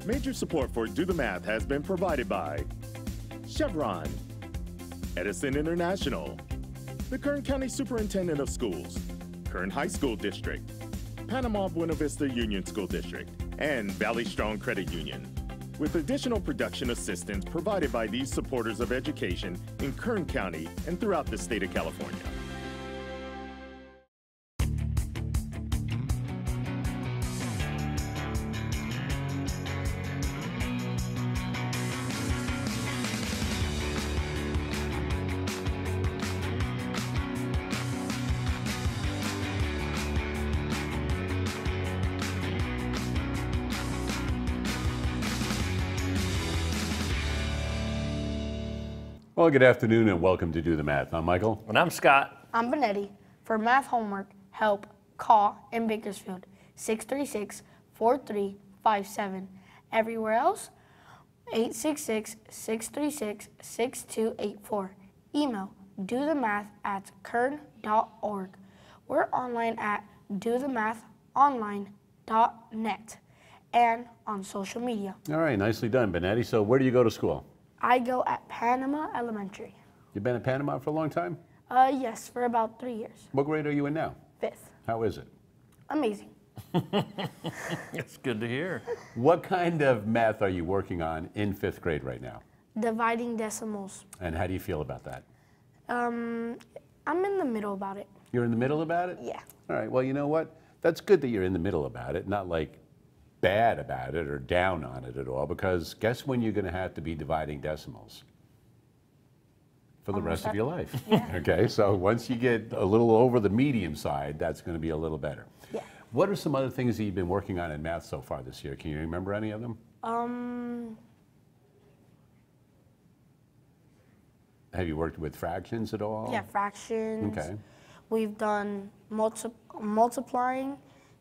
Major support for Do the Math has been provided by Chevron, Edison International, the Kern County Superintendent of Schools, Kern High School District, Panama Buena Vista Union School District, and Valley Strong Credit Union, with additional production assistance provided by these supporters of education in Kern County and throughout the state of California. Well, good afternoon and welcome to Do the Math. I'm Michael. And I'm Scott. I'm Benetti. For math homework, help, call in Bakersfield, 636-4357. Everywhere else, 866-636-6284. Email dothemath@kern.org. We're online at dothemathonline.net and on social media. All right, nicely done, Benetti. So where do you go to school? I go at Panama Elementary. You've been at Panama for a long time? Yes, for about 3 years. What grade are you in now? 5th. How is it? Amazing. It's good to hear. What kind of math are you working on in 5th grade right now? Dividing decimals. And how do you feel about that? I'm in the middle about it. You're in the middle about it? Yeah. All right, well, you know what? That's good that you're in the middle about it, not like bad about it or down on it at all, because guess when you're going to have to be dividing decimals? For the rest of your life. Yeah. Okay, so once you get a little over the medium side, that's going to be a little better. Yeah. What are some other things that you've been working on in math so far this year? Can you remember any of them? Have you worked with fractions at all? Yeah, fractions. Okay. We've done multiplying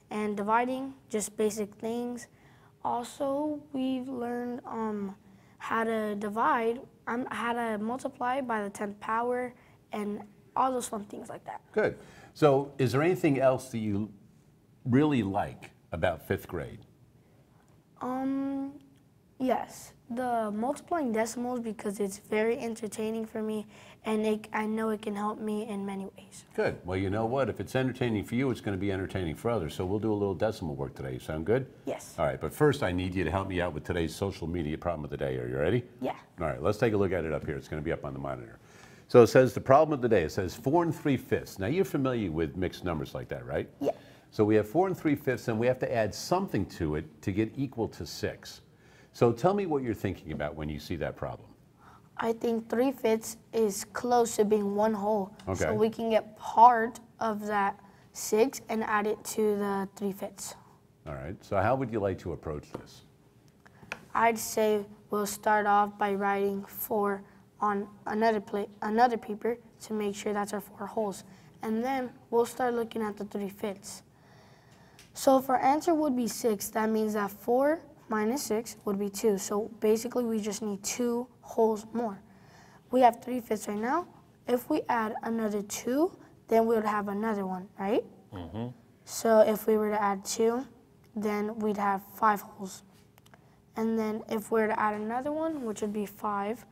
and dividing, just basic things. Also, we've learned how to divide, how to multiply by the 10th power, and all those fun things like that. Good. So is there anything else that you really like about 5th grade? Yes, the multiplying decimals, because it's very entertaining for me, and I know it can help me in many ways. Good. Well, you know what? If it's entertaining for you, it's going to be entertaining for others. So we'll do a little decimal work today. Sound good? Yes. All right, but first I need you to help me out with today's social media problem of the day. Are you ready? Yeah. All right, let's take a look at it up here. It's going to be up on the monitor. So it says the problem of the day. It says 4 3/5. Now you're familiar with mixed numbers like that, right? Yeah. So we have 4 3/5, and we have to add something to it to get equal to 6. So tell me what you're thinking about when you see that problem. I think 3/5 is close to being one whole. Okay. So we can get part of that 6 and add it to the 3/5. All right, so how would you like to approach this? I'd say we'll start off by writing 4 on another paper to make sure that's our 4 wholes. And then we'll start looking at the 3/5. So if our answer would be 6, that means that 4 minus 6 would be 2. So basically we just need 2 wholes more. We have 3/5 right now. If we add another 2, then we would have another one, right? Mm-hmm. So if we were to add 2, then we'd have 5 wholes. And then if we were to add another one, which would be 5,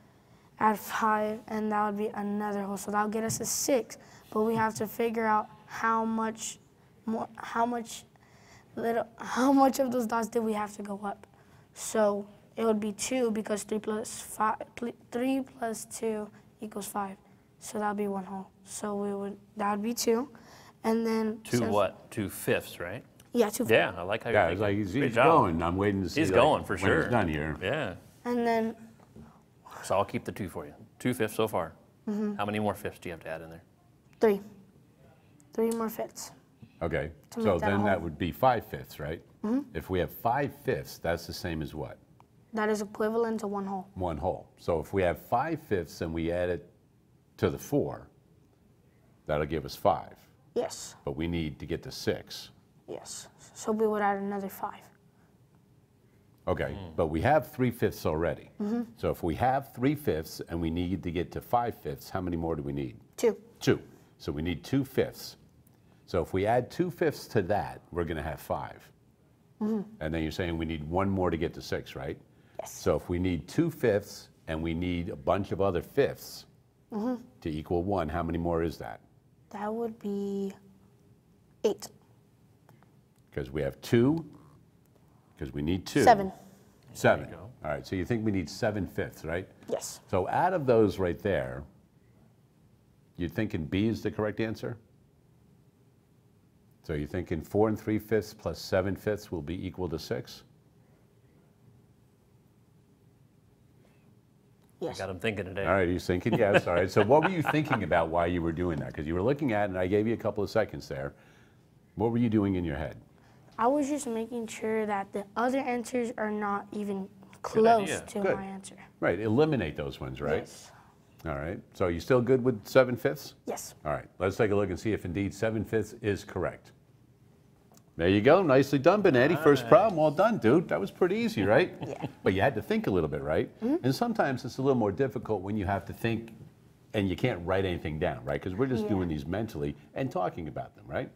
add 5, and that would be another whole. So that would get us a 6. But we have to figure out how much of those dots did we have to go up. So it would be 2, because 3 plus 2 equals 5. So that would be 1 whole. So that would be 2. And then 2 what? 2/5, right? Yeah, 2/5. Yeah, I like how you're Yeah, thinking. he's Great job. going. I'm waiting to see He's going for when sure. it's done here. Yeah. And then So I'll keep the 2 for you. 2/5 so far. How many more fifths do you have to add in there? 3. 3 more fifths. Okay, To so make that a then whole. that would be 5/5, right? If we have 5/5, that's the same as what? That is equivalent to 1 whole. 1 whole. So if we have 5/5 and we add it to the 4, that'll give us 5. Yes. But we need to get to 6. Yes. So we would add another 5. Okay, but we have 3/5 already. So if we have 3/5 and we need to get to 5/5, how many more do we need? 2. 2. So we need 2/5. So if we add 2/5 to that, we're going to have 5. And then you're saying we need one more to get to 6, right? Yes. So if we need 2 fifths and we need a bunch of other fifths to equal 1, how many more is that? That would be 8. Because we have 2, because we need 2. 7. 7. All right, so you think we need 7 fifths, right? Yes. So out of those right there, you're thinking B is the correct answer? So you're thinking 4 3/5 plus 7 fifths will be equal to 6? Yes. Got him thinking today. All right, he's thinking yes. All right, so what were you thinking about while you were doing that? Because you were looking at it, and I gave you a couple of seconds there. What were you doing in your head? I was just making sure that the other answers are not even close idea. to Good. my answer. Right, eliminate those ones, right? Yes. All right, so you still good with 7 fifths? Yes. All right, let's take a look and see if indeed 7 fifths is correct. There you go, nicely done, Benetti. First problem, well done, dude. That was pretty easy, right? Yeah. But you had to think a little bit, right? And sometimes it's a little more difficult when you have to think and you can't write anything down, right? Because we're just doing these mentally and talking about them, right?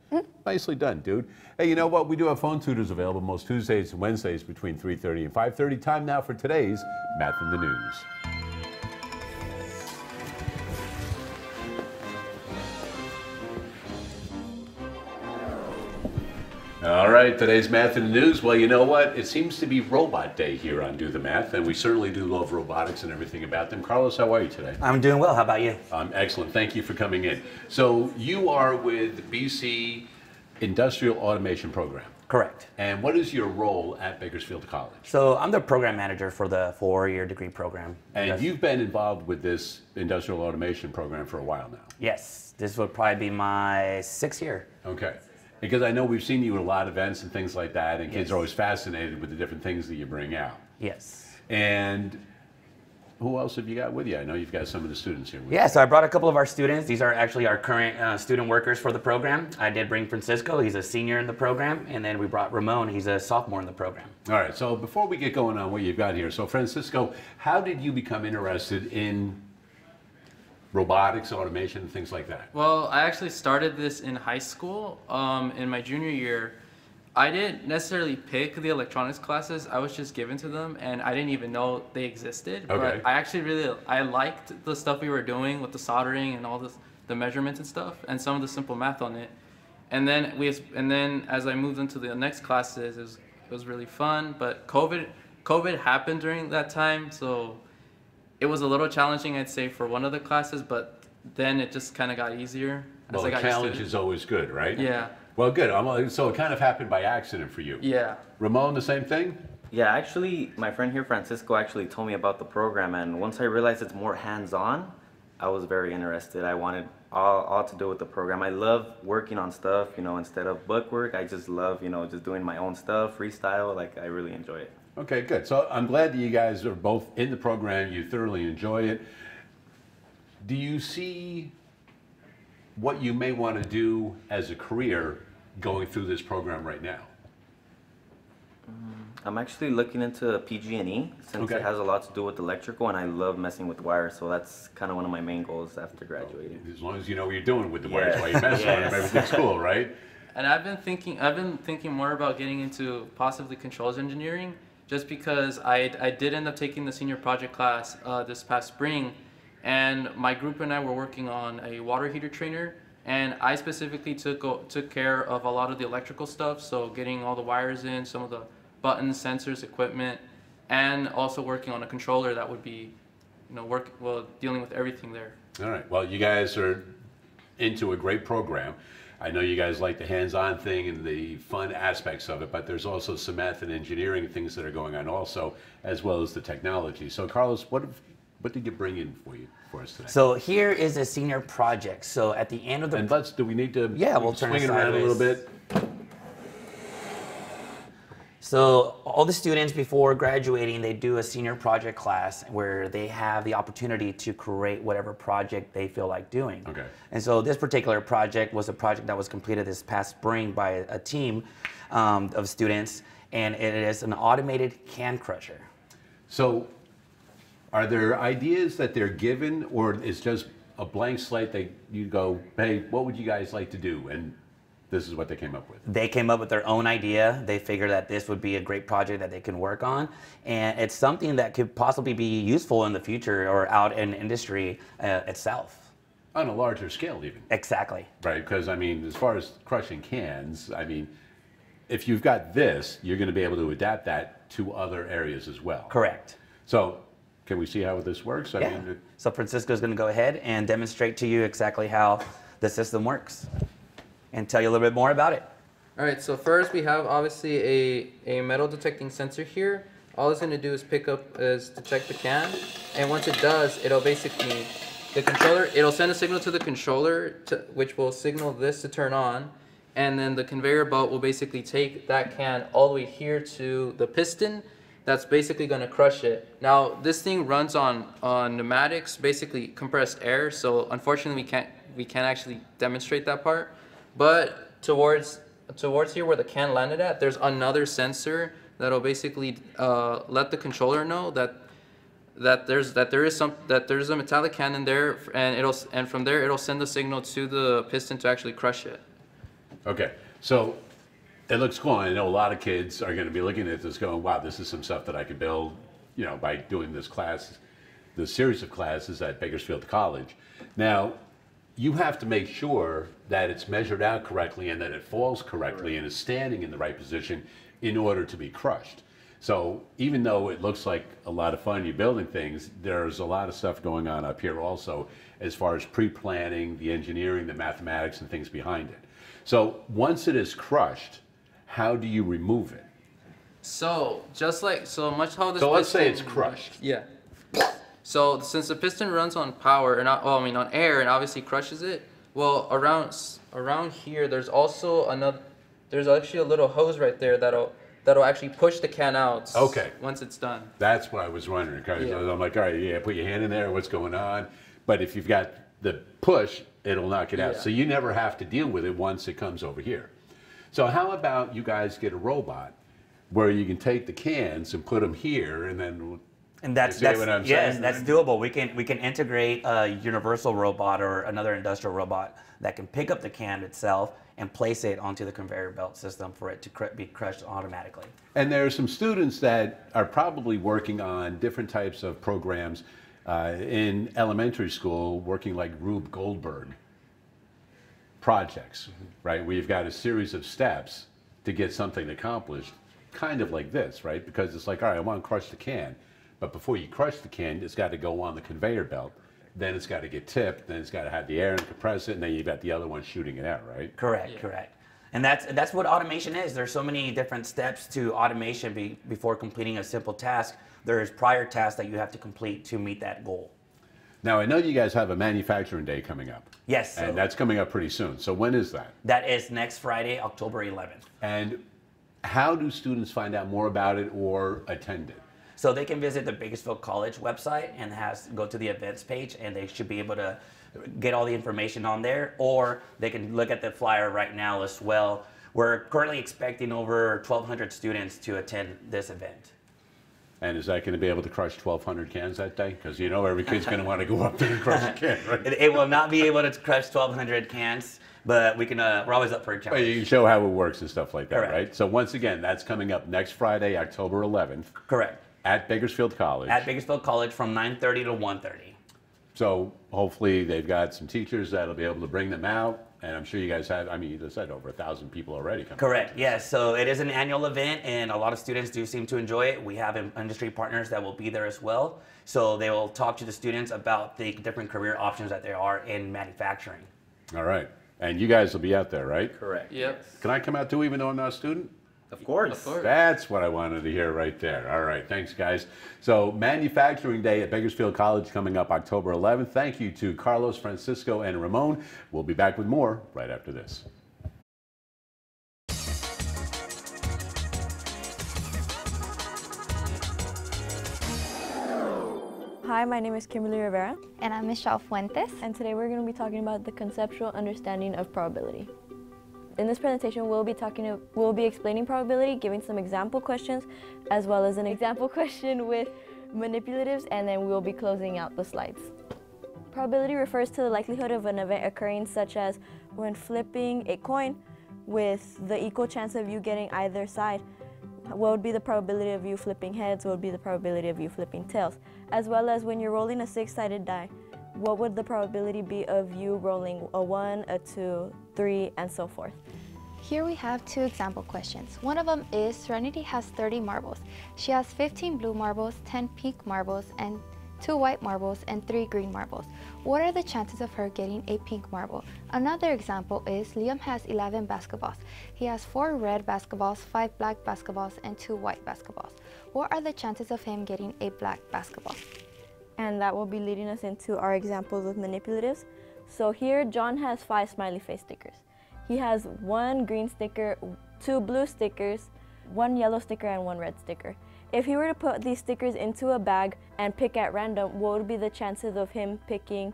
Nicely done, dude. Hey, you know what? We do have phone tutors available most Tuesdays and Wednesdays between 3:30 and 5:30. Time now for today's Math in the News. All right, today's Math in the News. Well, you know what? It seems to be Robot Day here on Do the Math, and we certainly do love robotics and everything about them. Carlos, how are you today? I'm doing well. How about you? Excellent. Thank you for coming in. So you are with BC Industrial Automation Program. Correct. And what is your role at Bakersfield College? So I'm the program manager for the 4-year degree program. And Yes. you've been involved with this industrial automation program for a while now. Yes, this would probably be my 6th year. Okay. Because I know we've seen you at a lot of events and things like that, and kids Yes. are always fascinated with the different things that you bring out. Yes. And who else have you got with you? I know you've got some of the students here with Yeah, so I brought a couple of our students. These are actually our current student workers for the program. I did bring Francisco. He's a senior in the program. And then we brought Ramon. He's a sophomore in the program. you. All right, so before we get going on what you've got here, so Francisco, how did you become interested in robotics, automation, and things like that? Well, I actually started this in high school. In my junior year, I didn't necessarily pick the electronics classes. I was just given to them, and I didn't even know they existed. Okay. But I actually I liked the stuff we were doing with the soldering and all the measurements and stuff, and some of the simple math on it. And then as I moved into the next classes, it was really fun. But COVID happened during that time, so it was a little challenging, I'd say, for one of the classes, but then it just kind of got easier. Well, as I the got used to challenge it. is always good, right? Yeah. Well, good. So it kind of happened by accident for you. Yeah. Ramon, the same thing? Yeah, actually, my friend here, Francisco, actually told me about the program, and once I realized it's more hands-on, I was very interested. I wanted all to do with the program. I love working on stuff, instead of book work. I just love, just doing my own stuff, freestyle. Like, I really enjoy it. Okay, good. So I'm glad that you guys are both in the program. You thoroughly enjoy it. Do you see what you may want to do as a career going through this program right now? I'm actually looking into PG&E since Okay. it has a lot to do with electrical, and I love messing with wires. So that's kind of one of my main goals after graduating. As long as you know what you're doing with the wires Yes. while you're messing on them, everything's cool, right? And I've been thinking more about getting into possibly controls engineering, just because I did end up taking the senior project class this past spring, and my group and I were working on a water heater trainer, and I specifically took care of a lot of the electrical stuff, so getting all the wires in, some of the buttons, sensors, equipment, and also working on a controller that would be, dealing with everything there. All right. Well, you guys are into a great program. I know you guys like the hands-on thing and the fun aspects of it, but there's also some math and engineering things that are going on also, as well as the technology. So, Carlos, what did you bring in for us today? So here is a senior project. So at the end of the... And do we need to we'll turn swing it it around a little sideways. bit? So all the students before graduating, they do a senior project class where they have the opportunity to create whatever project they feel like doing. Okay. And so this particular project was a project that was completed this past spring by a team of students, and it is an automated can crusher. So, are there ideas that they're given, or it's just a blank slate that you go, hey, what would you guys like to do? And this is what they came up with. They came up with their own idea. They figured that this would be a great project that they can work on. And it's something that could possibly be useful in the future or out in industry itself. On a larger scale even. Exactly. Right, because I mean, as far as crushing cans, I mean, if you've got this, you're going to be able to adapt that to other areas as well. Correct. So, can we see how this works? I Yeah. mean, So Francisco's going to go ahead and demonstrate to you exactly how the system works and tell you a little bit more about it. All right, so first we have obviously a metal detecting sensor here. All it's going to do is detect the can, and once it does, it'll basically, it'll send a signal to the controller, which will signal this to turn on, and then the conveyor belt will basically take that can all the way here to the piston. That's basically going to crush it. Now, this thing runs on pneumatics, basically compressed air, so unfortunately we can't actually demonstrate that part. But towards here where the can landed at, there's another sensor that'll basically let the controller know that there's a metallic can in there, and from there it'll send the signal to the piston to actually crush it. okay, so it looks cool. I know a lot of kids are going to be looking at this going, wow, this is some stuff that I could build, you know, by doing this series of classes at Bakersfield College. Now, you have to make sure that it's measured out correctly and that it falls correctly and is standing in the right position in order to be crushed. So even though it looks like a lot of fun, you're building things, there's a lot of stuff going on up here also as far as pre-planning, the engineering, the mathematics, and things behind it. So once it is crushed, how do you remove it? So much how this. So let's say it's crushed. Yeah. So since the piston runs on power, on air, and obviously crushes it. Well, around here, there's also there's actually a little hose right there that'll actually push the can out. Okay. Once it's done. That's what I was wondering. Because I'm like, all right, yeah, put your hand in there. What's going on? But if you've got the push, it'll knock it out. Yeah. So you never have to deal with it once it comes over here. So how about you guys get a robot where you can take the cans and put them here, and then. And that's what I'm yes, saying? that's doable. We can integrate a universal robot or another industrial robot that can pick up the can itself and place it onto the conveyor belt system for it to be crushed automatically. And there are some students that are probably working on different types of programs in elementary school, working like Rube Goldberg projects, right? Where you've got a series of steps to get something accomplished, kind of like this, right? Because it's like, all right, I want to crush the can. But before you crush the can, it's got to go on the conveyor belt. Then it's got to get tipped. Then it's got to have the air and compress it. And then you've got the other one shooting it out, right? Correct, Yeah. correct. And that's what automation is. There's so many different steps to automation before completing a simple task. There's prior tasks that you have to complete to meet that goal. Now, I know you guys have a manufacturing day coming up. Yes. And that's coming up pretty soon. So when is that? That is next Friday, October 11th. And how do students find out more about it or attend it? So they can visit the Bakersfield College website and go to the events page, and they should be able to get all the information on there, or they can look at the flyer right now as well. We're currently expecting over 1,200 students to attend this event. And is that going to be able to crush 1,200 cans that day? Because you know every kid's going to want to go up there and crush a can, right? It will not be able to crush 1,200 cans, but we can. We're always up for a challenge. Well, you can show how it works and stuff like that, Correct. right? So once again, that's coming up next Friday, October 11th. Correct. At Bakersfield College. At Bakersfield College from 9:30 to 1:30. So hopefully they've got some teachers that'll be able to bring them out. And I'm sure you guys have, I mean, you just said over 1,000 people already coming. Correct, yes. So it is an annual event, and a lot of students do seem to enjoy it. We have industry partners that will be there as well. So they will talk to the students about the different career options that there are in manufacturing. All right. And you guys will be out there, right? Correct. Yep. Can I come out too, even though I'm not a student? Of course. Of course. That's what I wanted to hear right there. All right, thanks guys. So Manufacturing Day at Bakersfield College coming up October 11th. Thank you to Carlos, Francisco, and Ramon. We'll be back with more right after this. Hi, my name is Kimberly Rivera, And I'm Michelle Fuentes. and today we're going to be talking about the conceptual understanding of probability. In this presentation, we'll be explaining probability, giving some example questions, as well as an example question with manipulatives, and then we'll be closing out the slides. Probability refers to the likelihood of an event occurring, such as when flipping a coin, with the equal chance of you getting either side. What would be the probability of you flipping heads? What would be the probability of you flipping tails? As well as when you're rolling a 6-sided die, what would the probability be of you rolling a 1, a 2, 3, and so forth? Here we have 2 example questions. One of them is Serenity has 30 marbles. She has 15 blue marbles, 10 pink marbles, and 2 white marbles, and 3 green marbles. What are the chances of her getting a pink marble? Another example is Liam has 11 basketballs. He has 4 red basketballs, 5 black basketballs, and 2 white basketballs. What are the chances of him getting a black basketball? And that will be leading us into our examples with manipulatives. So here, John has 5 smiley face stickers. He has 1 green sticker, 2 blue stickers, 1 yellow sticker, and 1 red sticker. If he were to put these stickers into a bag and pick at random, what would be the chances of him picking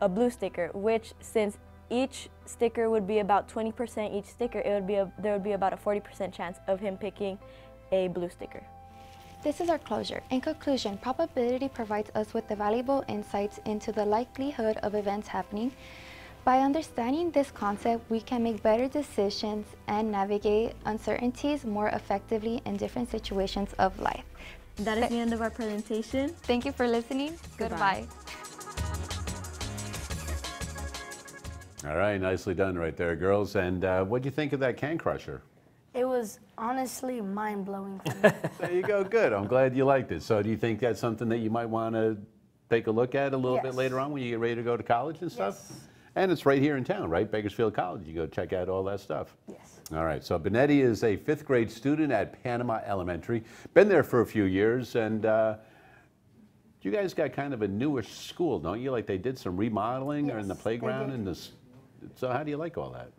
a blue sticker? Which, since each sticker would be about 20% each sticker, there would be about a 40% chance of him picking a blue sticker. This is our closure. In conclusion, probability provides us with the valuable insights into the likelihood of events happening. By understanding this concept, we can make better decisions and navigate uncertainties more effectively in different situations of life. That is the end of our presentation. Thank you for listening. Goodbye. All right, nicely done right there, girls. And what do you think of that can crusher? It was honestly mind-blowing for me. There you go, good. I'm glad you liked it. So do you think that's something that you might want to take a look at a little bit later on when you get ready to go to college and stuff? Yes. And it's right here in town, right? Bakersfield College. You go check out all that stuff. Yes. All right, so Benetti is a 5th grade student at Panama Elementary. Been there for a few years, and you guys got kind of a newish school, don't you? Like they did some remodeling or in the playground and this. So how do you like all that?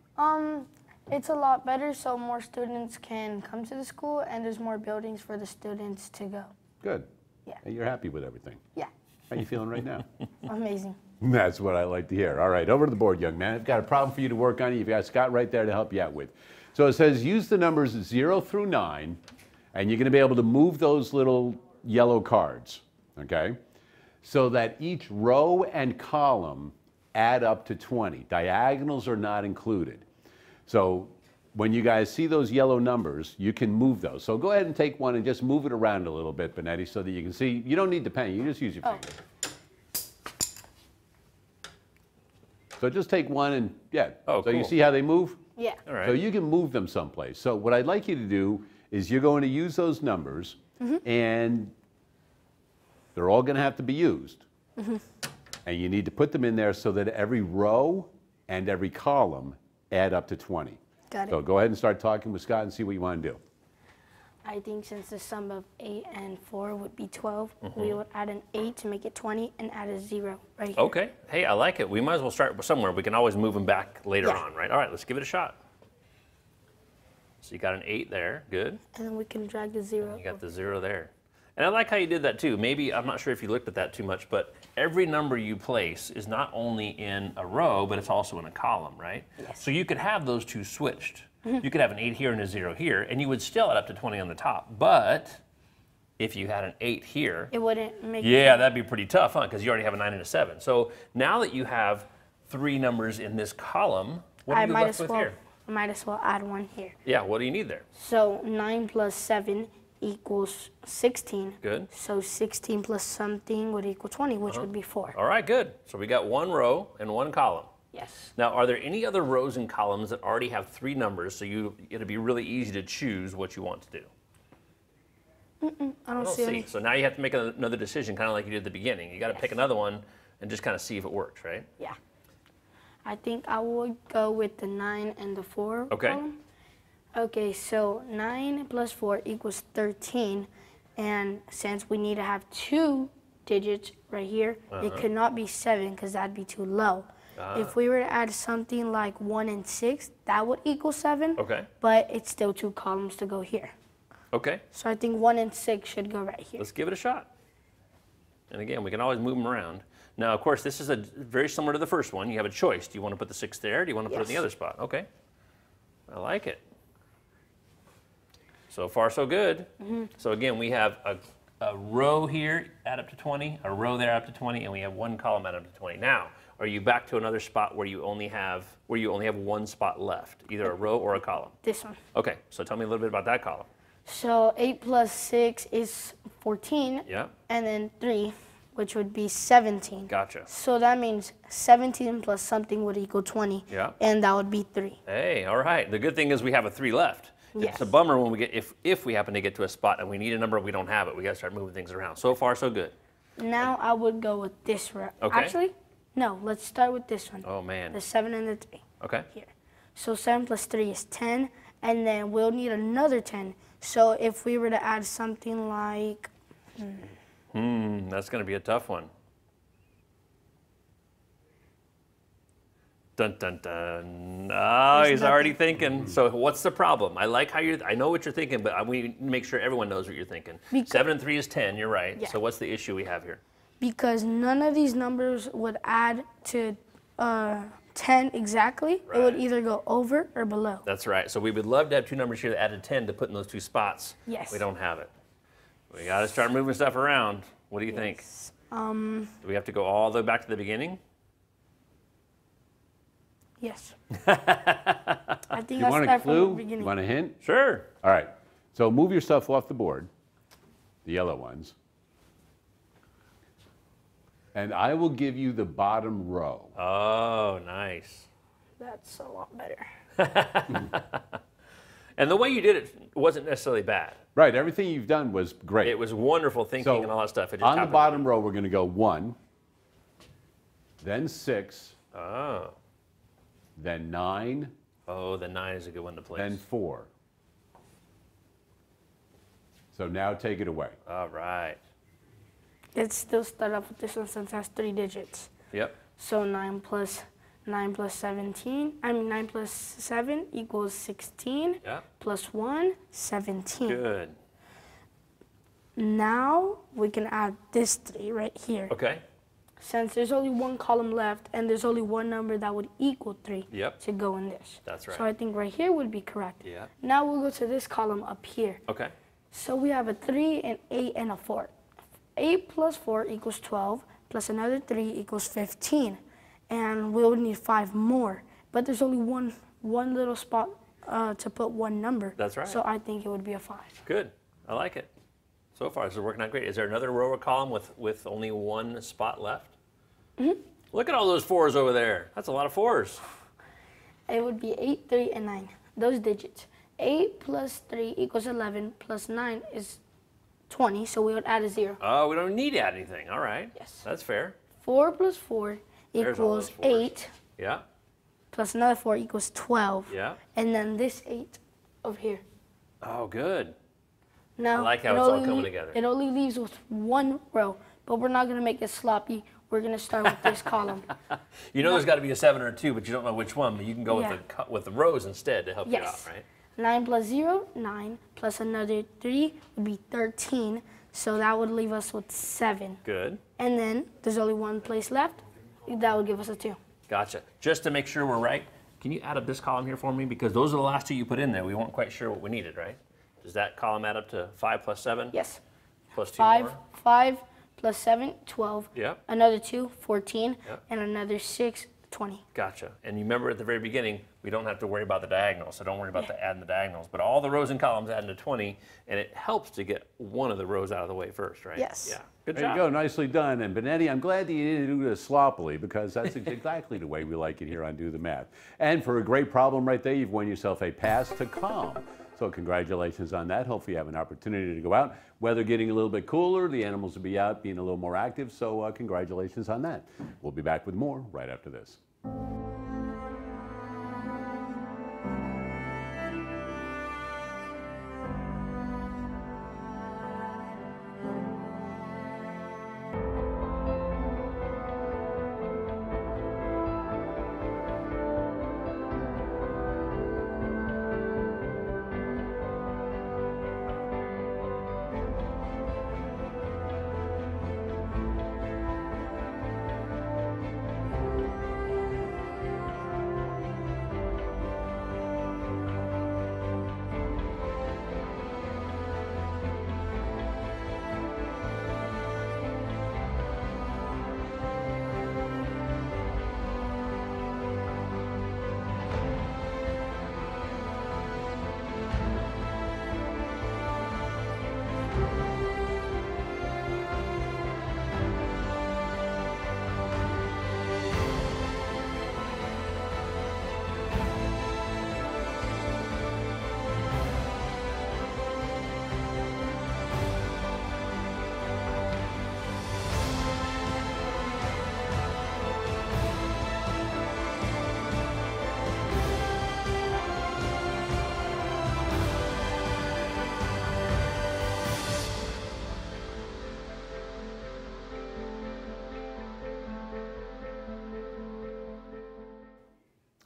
It's a lot better, so more students can come to the school, and there's more buildings for the students to go. Good. Yeah. And you're happy with everything? Yeah. How you feeling right now? Amazing. That's what I like to hear. All right, over to the board, young man. I've got a problem for you to work on. You've got Scott right there to help you out with. So it says use the numbers 0 through 9, and you're going to be able to move those little yellow cards, okay? So that each row and column add up to 20. Diagonals are not included. So when you guys see those yellow numbers, you can move those. So go ahead and take one and just move it around a little bit, Benetti, so that you can see. You don't need the pen. You just use your finger. So just take one and, yeah. Oh, so cool. you see how they move? Yeah. All right. So you can move them someplace. So what I'd like you to do is you're going to use those numbers, and they're all going to have to be used. And you need to put them in there so that every row and every column add up to 20. Got it. So go ahead and start talking with Scott and see what you want to do. I think since the sum of 8 and 4 would be 12, we would add an 8 to make it 20 and add a 0 right here. Okay. Hey, I like it. We might as well start somewhere. We can always move them back later on, right? All right, let's give it a shot. So you got an 8 there. Good. And then we can drag the 0. You got the 0 there. And I like how you did that too. Maybe, I'm not sure if you looked at that too much, but every number you place is not only in a row, but it's also in a column, right? Yes. So you could have those two switched. You could have an 8 here and a 0 here, and you would still add up to 20 on the top. But if you had an 8 here, It wouldn't make yeah, that'd be pretty tough, huh? Because you already have a 9 and a 7. So now that you have 3 numbers in this column, what are you left with here? I might as well add 1 here. Yeah, what do you need there? So 9 plus 7 equals 16. Good. So 16 plus something would equal 20, which would be 4. All right, good. So we got 1 row and 1 column. Yes. Now, are there any other rows and columns that already have 3 numbers, so it'll be really easy to choose what you want to do? I don't see any. So now you have to make another decision, kind of like you did at the beginning. You got to pick another one and just kind of see if it works, right? Yeah. I think I would go with the 9 and the 4 Okay. column. Okay, so 9 plus 4 equals 13. And since we need to have 2 digits right here, it could not be 7 because that'd be too low. If we were to add something like 1 and 6, that would equal 7. Okay. But it's still 2 columns to go here. Okay. So I think 1 and 6 should go right here. Let's give it a shot. And again, we can always move them around. Now, of course, this is very similar to the first one. You have a choice. Do you want to put the 6 there? Or do you want to put it in the Yes. other spot? Okay. I like it. So far, so good. So again, we have a row here add up to 20, a row there up to 20, and we have one column add up to 20. Now, are you back to another spot where you only have one spot left, either a row or a column? This one. Okay, so tell me a little bit about that column. So 8 plus 6 is 14. Yeah. And then 3, which would be 17. Gotcha. So that means 17 plus something would equal 20. Yeah. And that would be 3. Hey, all right. The good thing is we have a 3 left. Yes. It's a bummer when we get if we happen to get to a spot and we need a number and we don't have it. We got to start moving things around. So far, so good. Now I would go with this row. Okay. Actually, no. Let's start with this one. Oh man. The 7 and the 3. Okay. Here. So 7 plus 3 is 10, and then we'll need another 10. So if we were to add something like, That's going to be a tough one. Dun dun dun. Oh, he's already thinking. So what's the problem? I like how I know what you're thinking, but we need to make sure everyone knows what you're thinking. 7 and 3 is 10, you're right. Yeah. So what's the issue we have here? because none of these numbers would add to 10 exactly. Right. It would either go over or below. That's right. So we would love to have two numbers here that added 10 to put in those two spots. Yes. We don't have it. We got to start moving stuff around. What do you think? Do we have to go all the way back to the beginning? Yes. I think You I'll want a start from the clue? beginning. You want a hint? Sure. All right. So move your stuff off the board, the yellow ones. And I will give you the bottom row. Oh, nice. That's a lot better. And the way you did it wasn't necessarily bad. Right. Everything you've done was great. It was wonderful thinking So, and all that stuff. It just on the happened. bottom row, we're going to go 1, then 6, Oh. then 9, Oh, the 9 is a good one to place. then 4. So now take it away. All right. Let's still start off with this one since it has 3 digits. Yep. So 9 plus 17, 9 plus 7 equals 16. Yep. Plus 1, 17. Good. Now we can add this 3 right here. Okay. Since there's only one column left and there's only one number that would equal 3 Yep. to go in this. That's right. So I think right here would be correct. Yeah. Now we'll go to this column up here. Okay. So we have a 3, an 8, and a 4. 8 plus 4 equals 12, plus another 3 equals 15. And we'll need 5 more. But there's only one little spot to put one number. That's right. So I think it would be a 5. Good. I like it. So far, this is working out great. Is there another row or column with only one spot left? Mm-hmm. Look at all those 4s over there. That's a lot of 4s. It would be 8, 3, and 9. Those digits. 8 plus 3 equals 11, plus 9 is 20, so we would add a 0. Oh, we don't need to add anything. All right. Yes. That's fair. 4 plus 4 There's all equals those 4s. 8, Yeah. plus another 4 equals 12. Yeah. And then this 8 over here. Oh, good. Now, I like how it it's all only coming together. It only leaves with one row, but we're not going to make it sloppy. We're going to start with this column. You know there's got to be a 7 or a 2, but you don't know which one. But you can go Yeah. with the rows instead to help you out, Yes. right? 9 plus 0, 9, plus another 3 would be 13. So that would leave us with 7. Good. And then there's only one place left. That would give us a 2. Gotcha. Just to make sure we're right, can you add up this column here for me? Because those are the last 2 you put in there. We weren't quite sure what we needed, right? Does that column add up to 5 plus 7? Yes. Plus 2 5, more? 5 plus 7, 12. Yep. Another 2, 14. Yep. And another 6, 20. Gotcha. And you remember at the very beginning, we don't have to worry about the diagonals, so don't worry about adding the diagonals. But all the rows and columns add to 20, and it helps to get one of the rows out of the way first, right? Yes. Yeah. Good There job. you go, nicely done. And Benetti, I'm glad that you didn't do this sloppily because that's exactly the way we like it here on Do the Math. And for a great problem right there, you've won yourself a pass to Calm. So congratulations on that. Hopefully you have an opportunity to go out. Weather getting a little bit cooler, the animals will be out being a little more active, so congratulations on that. We'll be back with more right after this.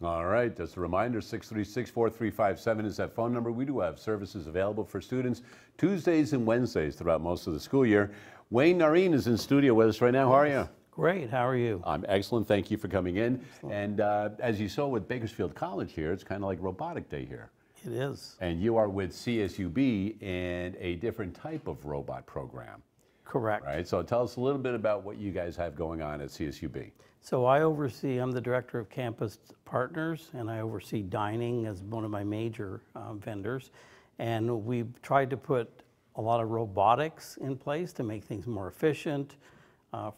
All right, just a reminder, 636-4357 is that phone number. We do have services available for students Tuesdays and Wednesdays throughout most of the school year. Wayne Narine is in studio with us right now. How are you? Great, how are you? I'm excellent, thank you for coming in. Excellent. And as you saw with Bakersfield College here, it's kind of like robotic day here. It is. And you are with CSUB and a different type of robot program. Correct. Right, so tell us a little bit about what you guys have going on at CSUB. So I'm the director of campus partners, and I oversee dining as one of my major vendors. And we've tried to put a lot of robotics in place to make things more efficient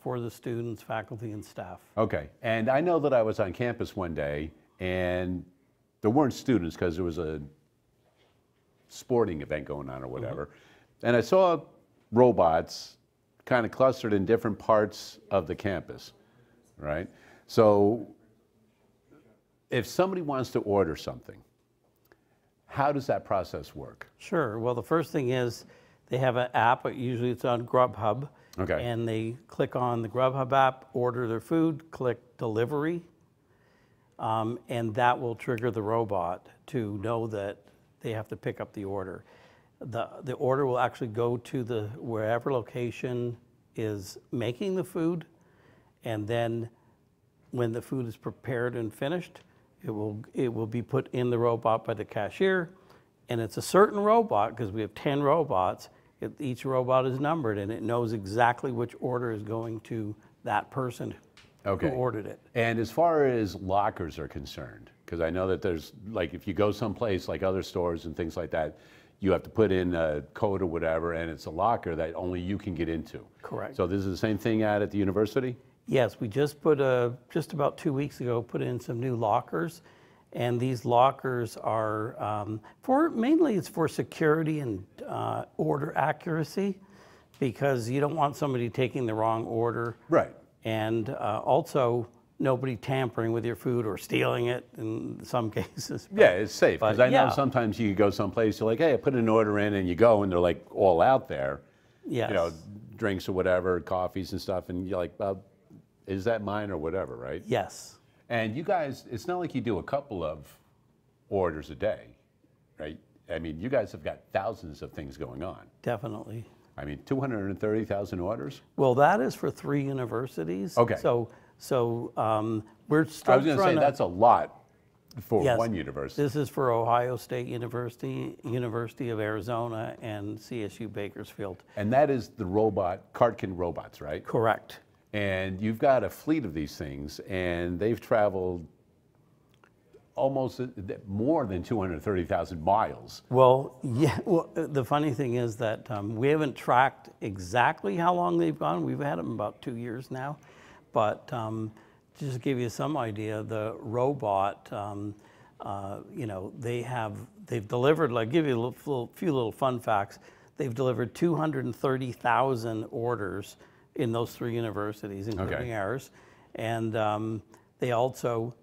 for the students, faculty, and staff. Okay, and I know that I was on campus one day, and there weren't students because there was a sporting event going on or whatever. And I saw robots kind of clustered in different parts of the campus, right? So if somebody wants to order something, how does that process work? Sure. Well, the first thing is they have an app. Usually it's on Grubhub. Okay. And they click on the Grubhub app, order their food, click delivery, and that will trigger the robot to know that they have to pick up the order. The order will actually go to the wherever location is making the food, and then when the food is prepared and finished, it will be put in the robot by the cashier, and it's a certain robot because we have 10 robots. Each robot is numbered, and it knows exactly which order is going to that person who ordered it. And as far as lockers are concerned, because I know that there's, like, if you go someplace like other stores and things like that, you have to put in a code or whatever, and it's a locker that only you can get into. Correct. So this is the same thing at the university? Yes, we just just about 2 weeks ago, put in some new lockers, and these lockers are mainly it's for security and order accuracy, because you don't want somebody taking the wrong order. Right. And also nobody tampering with your food or stealing it in some cases. Yeah, it's safe, because I know yeah. sometimes you go someplace, you're like, hey, I put an order in, and you go, and they're like all out there. Yes. You know, drinks or whatever, coffees and stuff, and you're like, well, is that mine or whatever, right? Yes. And you guys, it's not like you do a couple of orders a day, right? I mean, you guys have got thousands of things going on. Definitely. I mean, 230,000 orders? Well, that is for 3 universities. Okay. So we're still I was going to say, that's a lot for yes, one university. This is for Ohio State University, University of Arizona, and CSU Bakersfield. And that is the robot, Cartkin robots, right? Correct. And you've got a fleet of these things, and they've traveled almost more than 230,000 miles. Well, yeah. Well, the funny thing is that we haven't tracked exactly how long they've gone. We've had them about 2 years now, but just to give you some idea, the robot, you know, they've delivered. Like, give you a few little fun facts. They've delivered 230,000 orders in those 3 universities, including ours, and they also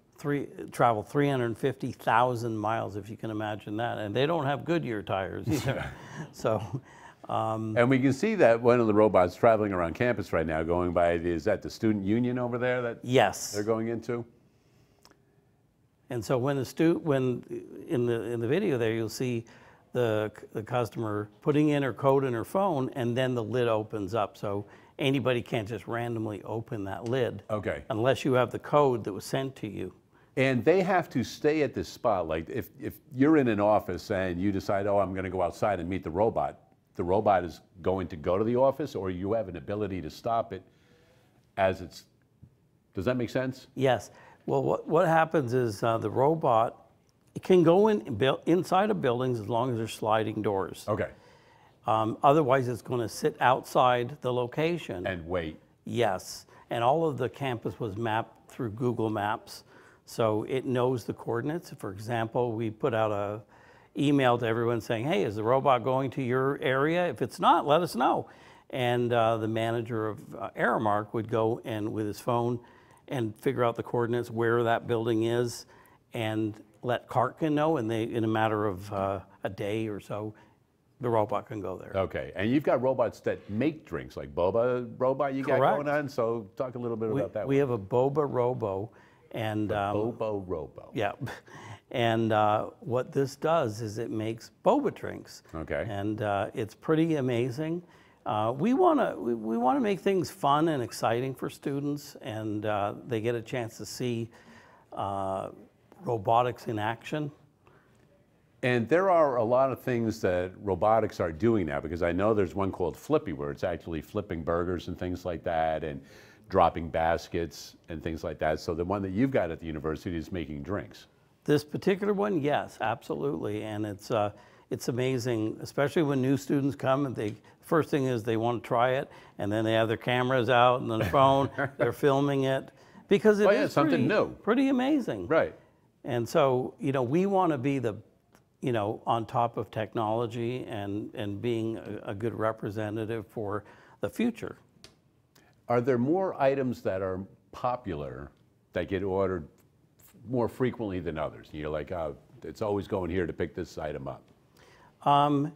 travel 350,000 miles, if you can imagine that, and they don't have Goodyear tires either. So, and we can see that one of the robots traveling around campus right now, going by, is that the student union over there that yes, they're going into? And so when in the video there, you'll see the customer putting in her code in her phone, and then the lid opens up. So anybody can't just randomly open that lid. Okay. Unless you have the code that was sent to you. And they have to stay at this spot. Like, if you're in an office and you decide, oh, I'm going to go outside and meet the robot is going to go to the office, or you have an ability to stop it as it's, does that make sense? Yes. Well, what happens is the robot, it can go inside of buildings as long as there's sliding doors. Okay. Otherwise, it's going to sit outside the location. And wait. Yes. And all of the campus was mapped through Google Maps. So it knows the coordinates. For example, we put out a email to everyone saying, hey, is the robot going to your area? If it's not, let us know. And the manager of Aramark would go and with his phone and figure out the coordinates where that building is and let Cartkin know, and in a matter of a day or so, the robot can go there. Okay, and you've got robots that make drinks, like Boba robot you got going on, so talk a little bit about that. We have a Boba Robo, And Bobo Robo. yeah, and what this does is it makes boba drinks. Okay. And it's pretty amazing. We want to make things fun and exciting for students, and they get a chance to see robotics in action. And there are a lot of things that robotics are doing now, because I know there's one called Flippy, where it's actually flipping burgers and things like that, and dropping baskets and things like that. So the one that you've got at the university is making drinks. This particular one, yes, absolutely, and it's amazing, especially when new students come and first thing is they want to try it, and then they have their cameras out and their phone, they're filming it, because it is something new. Pretty amazing. Right. And so, we want to be on top of technology and being a good representative for the future. Are there more items that are popular that get ordered more frequently than others? You're like, oh, it's always going here to pick this item up. Are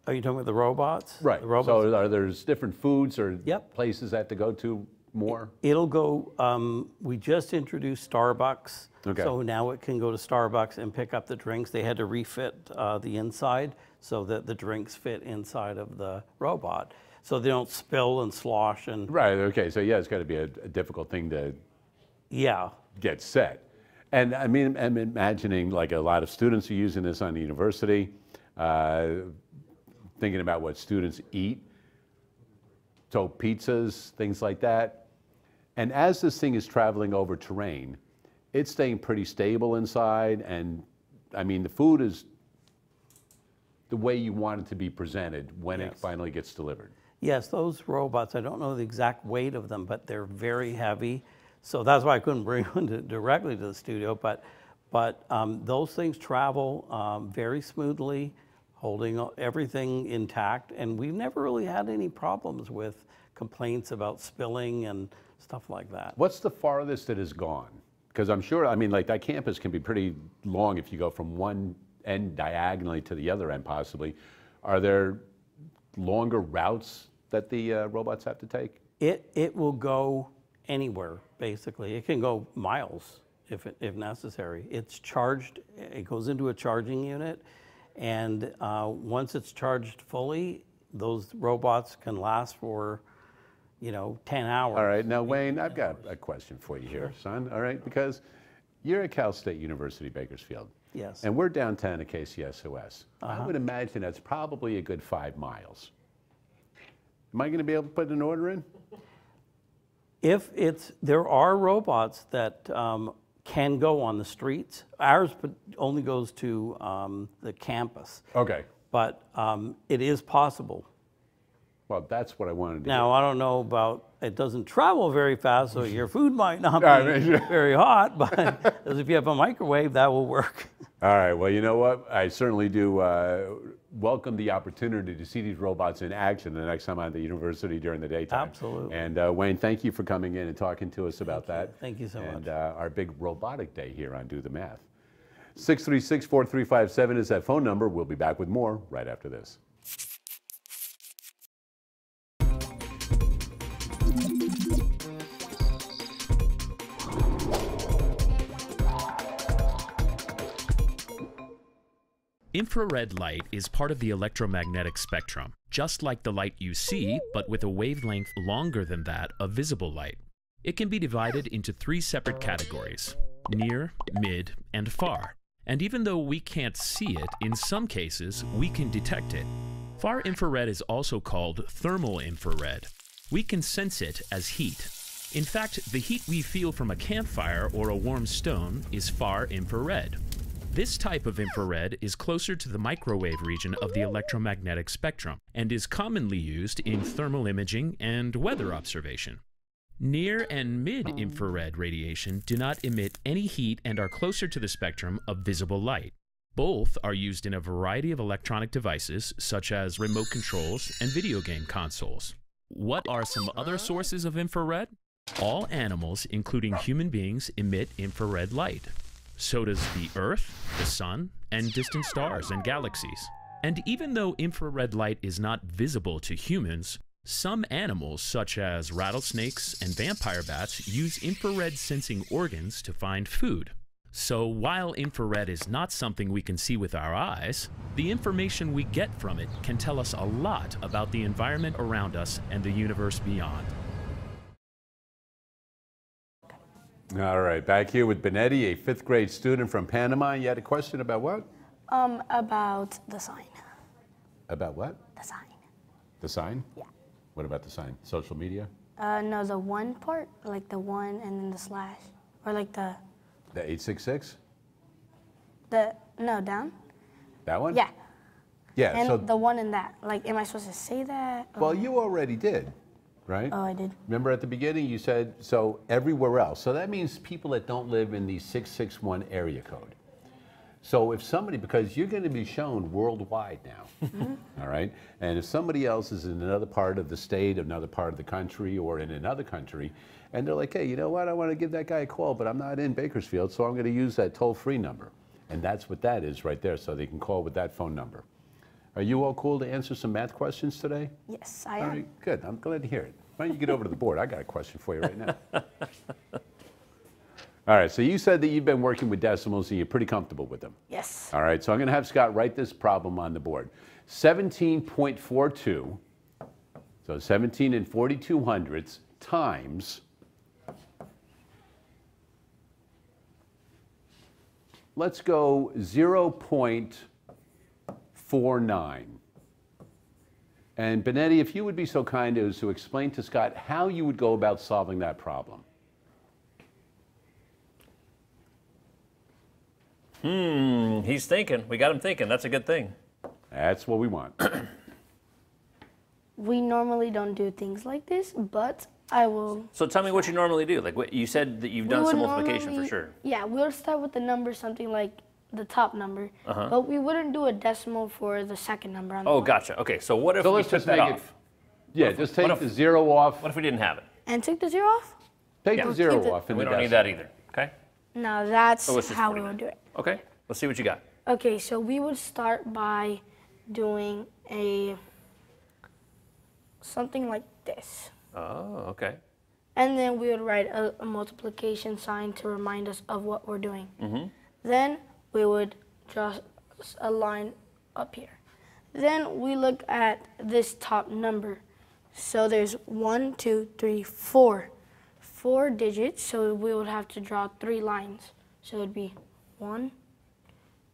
you talking about the robots? Right. The robots? So are there different foods or Yep. places that to go to more? It'll go, we just introduced Starbucks. Okay. So now it can go to Starbucks and pick up the drinks. They had to refit the inside so that the drinks fit inside of the robot, so they don't spill and slosh and. Right, okay, so yeah, it's gotta be a difficult thing to Yeah. get set. And I mean, I'm imagining like a lot of students are using this on the university, thinking about what students eat. So pizzas, things like that. And as this thing is traveling over terrain, it's staying pretty stable inside, and I mean, the food is the way you want it to be presented when it finally gets delivered. Yes, those robots, I don't know the exact weight of them, but they're very heavy. So that's why I couldn't bring one directly to the studio, but those things travel very smoothly, holding everything intact, and we've never really had any problems with complaints about spilling and stuff like that. What's the farthest that has gone? Because I'm sure, I mean, like that campus can be pretty long if you go from one end diagonally to the other end possibly. Are there longer routes that the robots have to take? It will go anywhere, basically. It can go miles if necessary. It's charged, it goes into a charging unit, and once it's charged fully, those robots can last for 10 hours. All right, now Wayne, I've got a question for you here, son, all right? Because you're at Cal State University, Bakersfield. Yes. And we're downtown at KCSOS. I would imagine that's probably a good 5 miles. Am I gonna be able to put an order in? There are robots that can go on the streets. Ours only goes to the campus. Okay. But it is possible. Well, that's what I wanted to Now, I don't know about, it doesn't travel very fast, so your food might not be very hot, but if you have a microwave, that will work. All right, well, you know what? I certainly do welcome the opportunity to see these robots in action the next time I'm at the university during the daytime. Absolutely. And Wayne, thank you for coming in and talking to us about that. Thank you so much. And our big robotic day here on Do the Math. 636-4357 is that phone number. We'll be back with more right after this. Infrared light is part of the electromagnetic spectrum, just like the light you see, but with a wavelength longer than that of visible light. It can be divided into 3 separate categories: near, mid, and far. And even though we can't see it, in some cases, we can detect it. Far infrared is also called thermal infrared. We can sense it as heat. In fact, the heat we feel from a campfire or a warm stone is far infrared. This type of infrared is closer to the microwave region of the electromagnetic spectrum and is commonly used in thermal imaging and weather observation. Near and mid-infrared radiation do not emit any heat and are closer to the spectrum of visible light. Both are used in a variety of electronic devices such as remote controls and video game consoles. What are some other sources of infrared? All animals, including human beings, emit infrared light. So does the Earth, the Sun, and distant stars and galaxies. And even though infrared light is not visible to humans, Some animals, such as rattlesnakes and vampire bats, use infrared sensing organs to find food. So while infrared is not something we can see with our eyes, the information we get from it can tell us a lot about the environment around us and the universe beyond. All right, back here with Benetti, a 5th grade student from Panama. You had a question about what? About the sign. About what? The sign. The sign? Yeah. What about the sign? Social media? No, the one part, like the one and then the slash, or like the 866? No, down. That one? Yeah. Yeah. And so the one in that. Like, am I supposed to say that? well, you already did, right? Oh, I did. Remember at the beginning you said so everywhere else. So that means people that don't live in the 661 area code. So if somebody, because you're going to be shown worldwide now, all right? And if somebody else is in another part of the state, another part of the country, or in another country, and they're like, hey, you know what, I want to give that guy a call, but I'm not in Bakersfield, so I'm going to use that toll-free number. And that's what that is right there, so they can call with that phone number. Are you all cool to answer some math questions today? Yes, I All am. right, good. I'm glad to hear it. Why don't you get over to the board? I got a question for you right now. All right, so you said that you've been working with decimals and you're pretty comfortable with them. Yes. All right, so I'm going to have Scott write this problem on the board. 17.42, so 17 and 42 hundredths times, let's go 0.49. And Benetti, if you would be so kind as to explain to Scott how you would go about solving that problem. He's thinking. We got him thinking. That's a good thing. That's what we want. We normally don't do things like this, but I will. So tell me what you normally do. Like what you said that you've done some multiplication for sure. Yeah, we'll start with the number, something like the top number, but we wouldn't do a decimal for the second number on the Oh, board. gotcha. Okay, so what if So we let's took just that make it- off? Yeah, just take if- the 0 off. What if we didn't have it? And take the 0 off? Take Yeah. the 0 Keep it- off. In We the don't need decimal. that either. Okay. Now that's So it's just how we 49. will do it. Okay. Let's see what you got. Okay, so we would start by doing something like this. Oh, okay. And then we would write a multiplication sign to remind us of what we're doing. Then we would draw a line up here. Then we look at this top number. So there's 1, 2, 3, 4. 4 digits, so we would have to draw 3 lines. So it would be 1,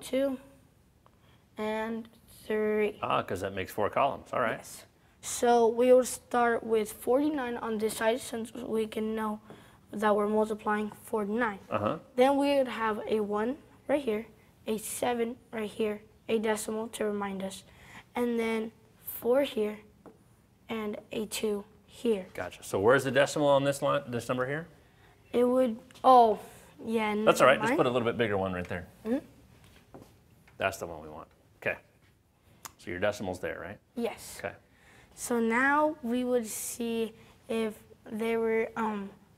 2, and 3. Ah, because that makes 4 columns. All right. Yes. So we will start with 49 on this side since we can know that we're multiplying 49. Then we would have a 1 right here, a 7 right here, a decimal to remind us, and then 4 here, and a 2 here. Gotcha. So where's the decimal on this line? This number here? It would, oh, yeah. That's all right. never Just put a mind. little bit bigger one right there. That's the one we want. Okay. So your decimal's there, right? Yes. Okay. So now we would see if there were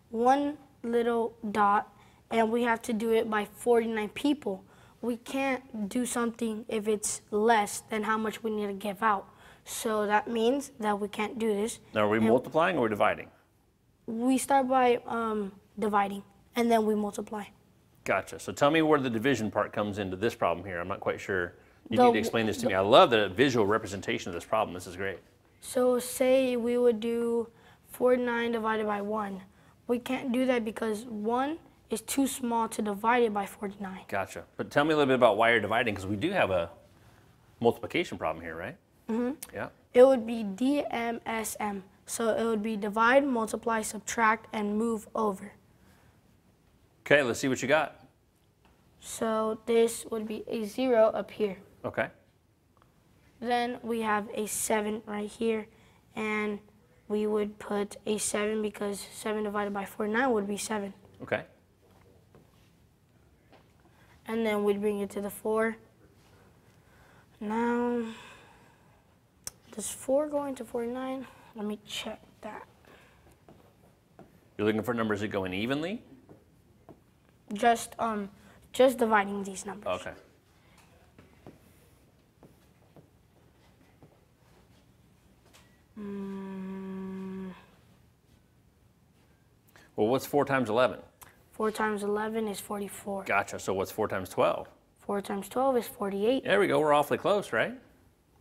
one little dot and we have to do it by 49 people. We can't do something if it's less than how much we need to give out. So that means that we can't do this. Now, are we And multiplying or we're dividing? We start by dividing and then we multiply. Gotcha. So tell me where the division part comes into this problem here. I'm not quite sure. You The- need to explain this to me. I love the visual representation of this problem. This is great. So say we would do 49 divided by 1. We can't do that because 1 is too small to divide it by 49. Gotcha. But tell me a little bit about why you're dividing, because we do have a multiplication problem here, right? Yeah. It would be DMSM. So it would be divide, multiply, subtract, and move over. Okay, let's see what you got. So this would be a 0 up here. Okay. Then we have a 7 right here, and we would put a 7 because 7 divided by 49 would be 7. Okay. And then we'd bring it to the 4. Now, does 4 go into 49? Let me check that. You're looking for numbers that go in evenly? Just dividing these numbers. Okay. Well, what's 4 times 11? 4 times 11 is 44. Gotcha. So what's 4 times 12? 4 times 12 is 48. There we go. We're awfully close, right?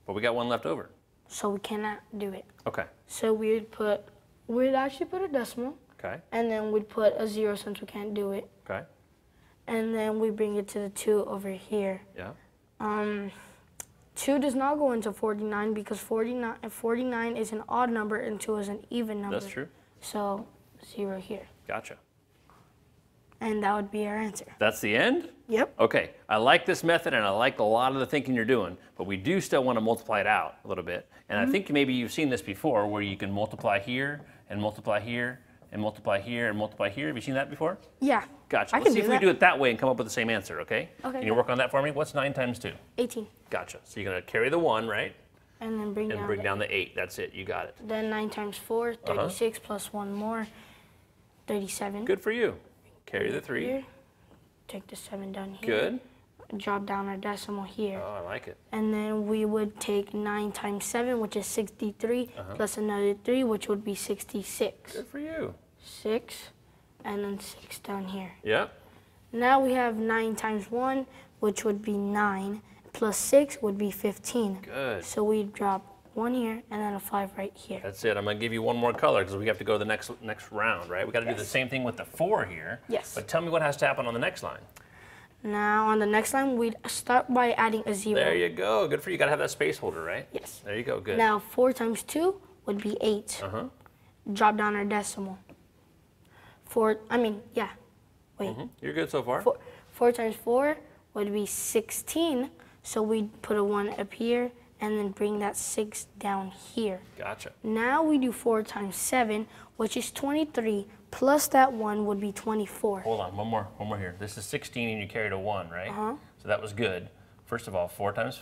But we got one left over. So we cannot do it. Okay. So we'd actually put a decimal. Okay. And then we'd put a 0 since we can't do it. Okay. And then we bring it to the 2 over here. Yeah. 2 does not go into 49 because 49 is an odd number and 2 is an even number. That's true. So 0 here. Gotcha. And that would be our answer. That's the end? Yep. Okay. I like this method and I like a lot of the thinking you're doing, but we do still want to multiply it out a little bit. And I think maybe you've seen this before where you can multiply here and multiply here and multiply here and multiply here. Have you seen that before? Yeah. Gotcha. I Let's can see if do we that. do it that way and come up with the same answer, okay? Okay. Can you work on that for me? What's 9 times 2? 18. Gotcha. So you're going to carry the 1, right? And then bring And down bring the down the 8. That's it. You got it. Then 9 times 4, 36 plus 1 more, 37. Good for you. Carry the 3. Here. Take the 7 down here. Good. Drop down our decimal here. Oh, I like it. And then we would take 9 times 7, which is 63, plus another 3, which would be 66. Good for you. 6, and then 6 down here. Yep. Now we have 9 times 1, which would be 9, plus 6 would be 15. Good. So we drop 1 here, and then a 5 right here. That's it. I'm going to give you one more color because we have to go to the next round, right? We got to do the same thing with the 4 here. Yes. But tell me what has to happen on the next line. Now on the next line, we'd start by adding a 0. There you go. Good for you. You got to have that space holder, right? Yes. There you go. Good. Now 4 times 2 would be 8. Drop down our decimal. 4, yeah. Wait. You're good so far. 4 times 4 would be 16. So we'd put a 1 up here and then bring that 6 down here. Gotcha. Now we do 4 times 7, which is 23, plus that 1 would be 24. Hold on. One more here. This is 16 and you carried a 1, right? So that was good. First of all, 4 times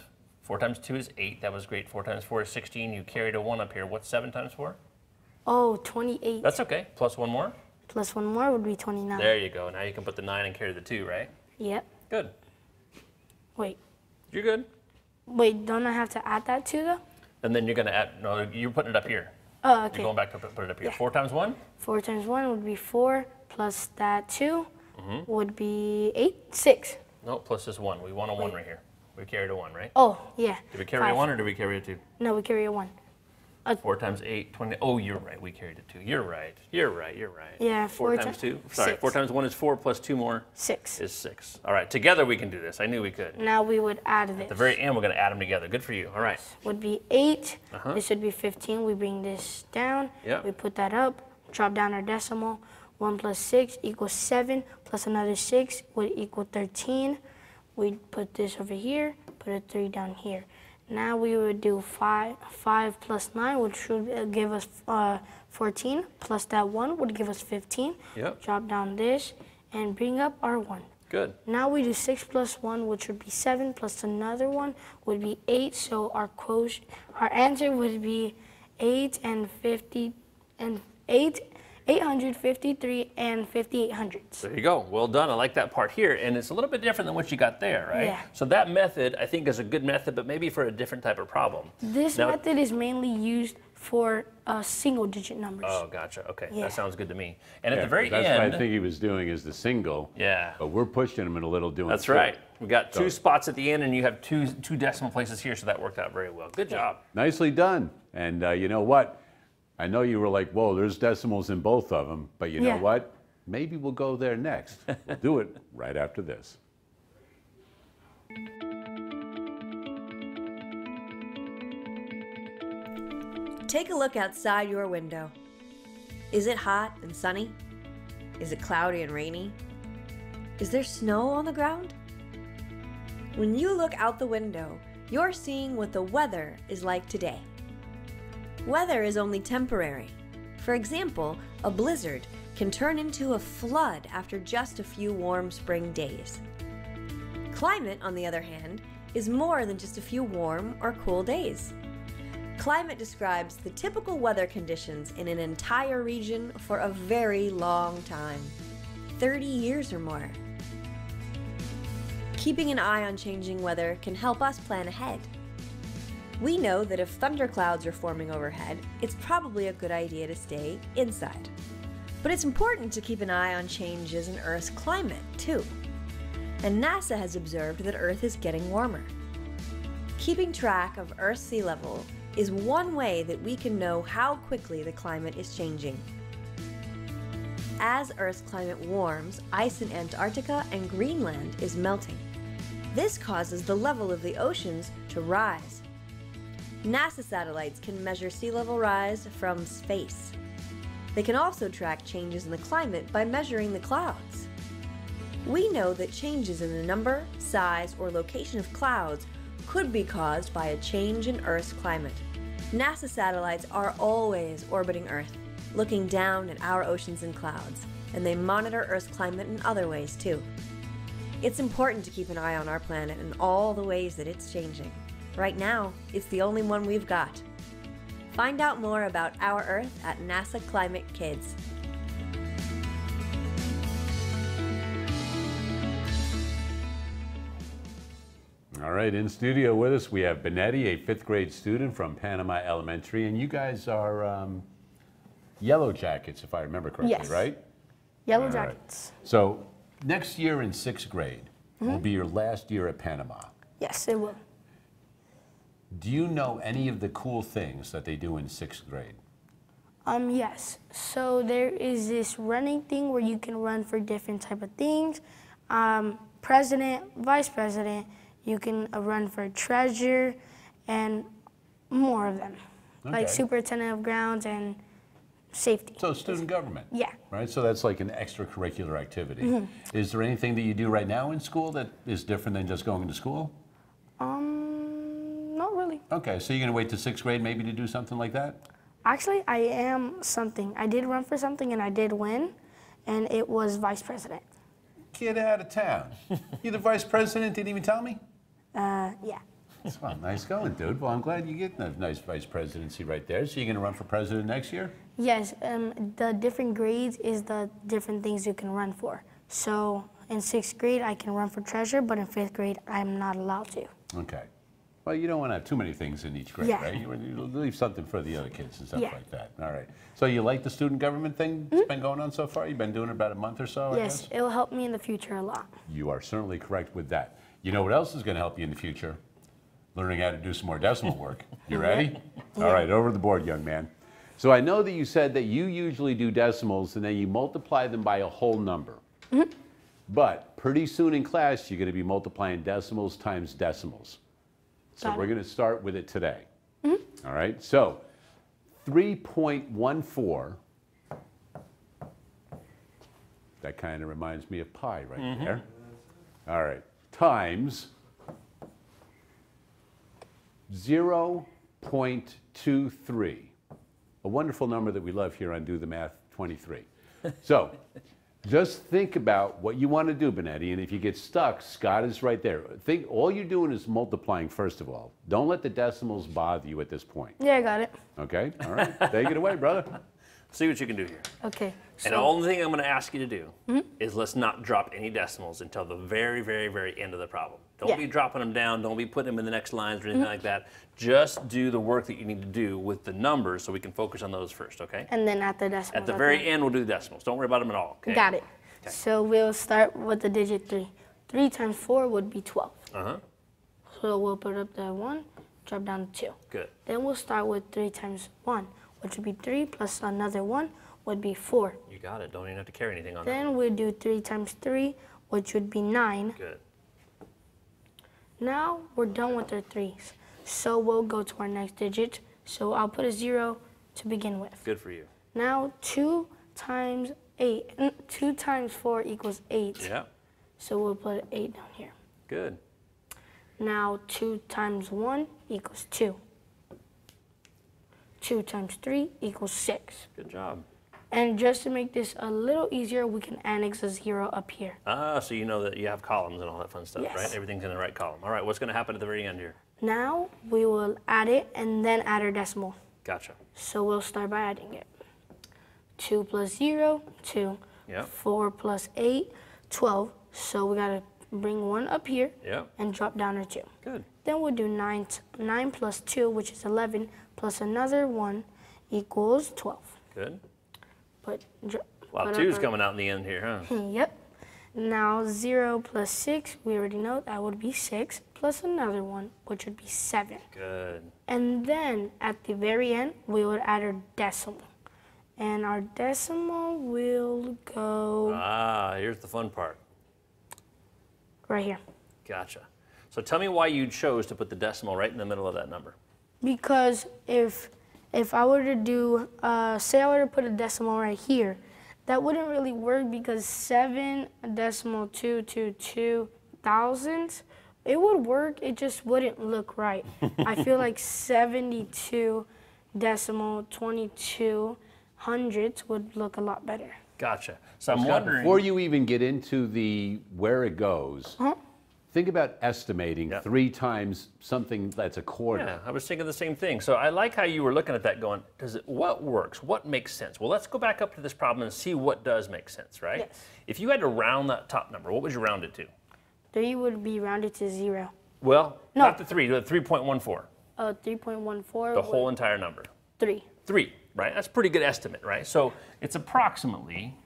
2 is 8. That was great. 4 times 4 is 16. You carried a 1 up here. What's 7 times 4? Oh, 28. That's okay. Plus 1 more? Plus 1 more would be 29. There you go. Now you can put the 9 and carry the 2, right? Yep. Good. Wait. You're good. Wait, don't I have to add that too, though? And then you're going to add, no, you're putting it up here. Oh, okay. You're going back to put it up here. Yeah. 4 times 1? 4 times 1 would be 4, plus that 2 would be 8, 6. No, plus this 1. We want a 1 right here. We carried a 1, right? Oh, yeah. Did we carry a 1 or did we carry a 2? No, we carry a 1. 4 times 8, 20. Oh, you're right. We carried a 2. You're right. You're right. Yeah, 4 times 2. Sorry, 6. 4 times 1 is 4 plus 2 more 6. is 6. All right, together we can do this. I knew we could. Now we would add this. At the very end, we're going to add them together. Good for you. All right. Would be 8. This would be 15. We bring this down. Yep. We put that up. Drop down our decimal. 1 plus 6 equals 7. Plus another 6 would equal 13. We'd put this over here. Put a 3 down here. Now we would do 5 plus 9, which would give us 14. Plus that 1 would give us 15. Yep. Drop down this and bring up our 1. Good. Now we do 6 plus 1, which would be 7, plus another 1 would be 8. So our answer would be 853 and 5800ths. There you go. Well done. I like that part here. And it's a little bit different than what you got there, right? Yeah. So that method, I think, is a good method, but maybe for a different type of problem. This method is mainly used for single-digit numbers. Oh, gotcha. Okay. Yeah. That sounds good to me. And at the Yeah, very that's end. what I think he was doing is the single. Yeah. But we're pushing him in a little doing That's four. right. We got 2 spots at the end, and you have two decimal places here, so that worked out very well. Good job. Nicely done. And you know what? I know you were like, whoa, there's decimals in both of them. But you know what? Maybe we'll go there next. We'll do it right after this. Take a look outside your window. Is it hot and sunny? Is it cloudy and rainy? Is there snow on the ground? When you look out the window, you're seeing what the weather is like today. Weather is only temporary. For example, a blizzard can turn into a flood after just a few warm spring days. Climate, on the other hand, is more than just a few warm or cool days. Climate describes the typical weather conditions in an entire region for a very long time, 30 years or more. Keeping an eye on changing weather can help us plan ahead. We know that if thunderclouds are forming overhead, it's probably a good idea to stay inside. But it's important to keep an eye on changes in Earth's climate, too. And NASA has observed that Earth is getting warmer. Keeping track of Earth's sea level is one way that we can know how quickly the climate is changing. As Earth's climate warms, ice in Antarctica and Greenland is melting. This causes the level of the oceans to rise. NASA satellites can measure sea level rise from space. They can also track changes in the climate by measuring the clouds. We know that changes in the number, size, or location of clouds could be caused by a change in Earth's climate. NASA satellites are always orbiting Earth, looking down at our oceans and clouds, and they monitor Earth's climate in other ways too. It's important to keep an eye on our planet and all the ways that it's changing. Right now, it's the only one we've got. Find out more about our Earth at NASA Climate Kids. All right, in studio with us, we have Benetti, a 5th grade student from Panama Elementary, and you guys are Yellow Jackets, if I remember correctly, Yes. right? Yellow All right. Jackets. So next year in 6th grade will be your last year at Panama. Yes, it will. Do you know any of the cool things that they do in 6th grade? Yes. So there is this running thing where you can run for different type of things. President, vice president, you can run for treasure, and more of them. Like Okay. superintendent of grounds and safety. So student government. Yeah. Right, so that's like an extracurricular activity. Is there anything that you do right now in school that is different than just going to school? Not really. Okay, so you're gonna wait to 6th grade maybe to do something like that? Actually, I am something. I did run for something and I did win, and it was vice president. Get out of town. You're the vice president, didn't even tell me? Yeah. Well, nice going, dude. Well, I'm glad you get a nice vice presidency right there. So you're gonna run for president next year? Yes, the different grades is the different things you can run for. So in 6th grade, I can run for treasure, but in 5th grade, I'm not allowed to. Okay. Well, you don't want to have too many things in each grade, Yeah. right? You leave something for the other kids and stuff Yeah. like that. All right. So you like the student government thing that's been going on so far? You've been doing it about a month or so, I Yes, guess? it will help me in the future a lot. You are certainly correct with that. You know what else is going to help you in the future? Learning how to do some more decimal work. You ready? All right, over the board, young man. So I know that you said that you usually do decimals and then you multiply them by a whole number. But pretty soon in class, you're going to be multiplying decimals times decimals. So Got we're it. going to start with it today. All right, so 3.14, that kind of reminds me of pi right there. All right, times 0.23, a wonderful number that we love here on Do the Math 23. So just think about what you want to do, Benetti, and if you get stuck, Scott is right there. Think all you're doing is multiplying, first of all. Don't let the decimals bother you at this point. Yeah, I got it. Okay? All right. Take it away, brother. See what you can do here. Okay. And the only thing I'm going to ask you to do is let's not drop any decimals until the very, very, very end of the problem. Don't be dropping them down. Don't be putting them in the next lines or anything like that. Just do the work that you need to do with the numbers so we can focus on those first, okay? And then at the decimals. At the very end, we'll do the decimals. Don't worry about them at all, okay? Got it. So we'll start with the digit 3. 3 times 4 would be 12. So we'll put up the 1, drop down to 2. Good. Then we'll start with 3 times 1, which would be 3, plus another 1 would be 4. You got it. Don't even have to carry anything on that. Then we'll do 3 times 3, which would be 9. Good. Now we're done with our 3s. So we'll go to our next digit. So I'll put a 0 to begin with. Good for you. Now 2 times 4 equals 8. Yeah. So we'll put 8 down here. Good. Now 2 times 1 equals 2. 2 times 3 equals 6. Good job. And just to make this a little easier, we can annex a 0 up here. Ah, so you know that you have columns and all that fun stuff, Yes. right? Everything's in the right column. All right, what's going to happen at the very end here? Now we will add it and then add our decimal. Gotcha. So we'll start by adding it. 2 plus 0, 2. Yep. 4 plus 8, 12. So we got to bring 1 up here Yep. and drop down our 2. Good. Then we'll do 9 plus 2, which is 11, plus another 1 equals 12. Good. Wow, 2's coming out in the end here, huh? Yep. Now 0 plus 6, we already know that would be 6, plus another one, which would be 7. Good. And then at the very end, we would add our decimal. And our decimal will go Here's the fun part. right here. Gotcha. So tell me why you chose to put the decimal right in the middle of that number. Because if I were to do, say I were to put a decimal right here, that wouldn't really work because 7.222 thousandths, it would work, it just wouldn't look right. I feel like 72.22 hundredths would look a lot better. Gotcha. So I'm Scott, wondering. before you even get into the where it goes, think about estimating 3 times something that's a quarter. Yeah, I was thinking the same thing. So I like how you were looking at that going, what works? What makes sense? Well, let's go back up to this problem and see what does make sense, right? Yes. If you had to round that top number, what would you round it to? 3 would be rounded to 0. Well, No. not the 3, the 3.14. 3.14. The whole entire number. 3. 3, right? That's a pretty good estimate, right? So it's approximately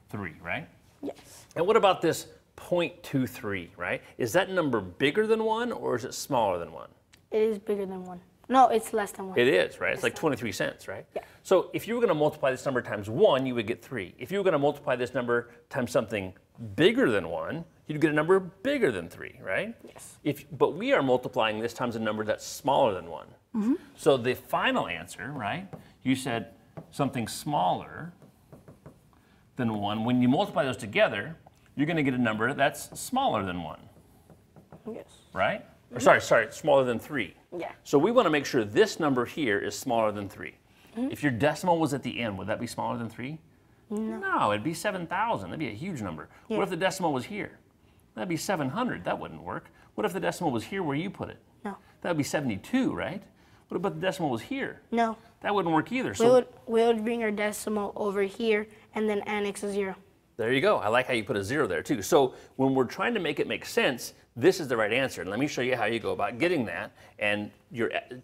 3, right? Yes. And what about this 0.23, right? Is that number bigger than 1 or is it smaller than 1? It is bigger than 1. No, it's less than 1. It is, right? It's like 23 cents, right? Yeah. So if you were going to multiply this number times 1, you would get 3. If you were going to multiply this number times something bigger than 1, you'd get a number bigger than 3, right? Yes. But we are multiplying this times a number that's smaller than 1. So the final answer, right? You said something smaller than 1. When you multiply those together, you're going to get a number that's smaller than 1. Yes. Right? Or sorry, smaller than 3. Yeah. So we want to make sure this number here is smaller than 3. If your decimal was at the end, would that be smaller than 3? No, it'd be 7,000. That'd be a huge number. Yeah. What if the decimal was here? That'd be 700. That wouldn't work. What if the decimal was here where you put it? No. That'd be 72, right? What about the decimal was here? No. That wouldn't work either. We So would bring our decimal over here and then annex a 0. there you go. I like how you put a 0 there too. So when we're trying to make it make sense, this is the right answer. And let me show you how you go about getting that and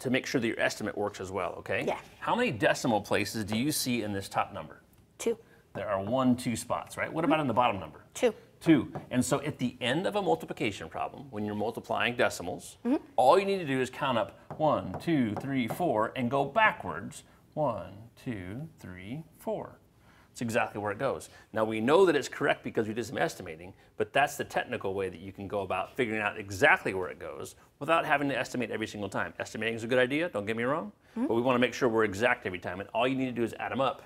to make sure that your estimate works as well, okay? Yeah. How many decimal places do you see in this top number? 2. There are 1, 2 spots, right? What about in the bottom number? 2. 2. And so at the end of a multiplication problem, when you're multiplying decimals, all you need to do is count up 1, 2, 3, 4, and go backwards. 1, 2, 3, 4. That's exactly where it goes. Now we know that it's correct because we did some estimating, but that's the technical way that you can go about figuring out exactly where it goes without having to estimate every single time. Estimating is a good idea, don't get me wrong, but we want to make sure we're exact every time, and all you need to do is add them up.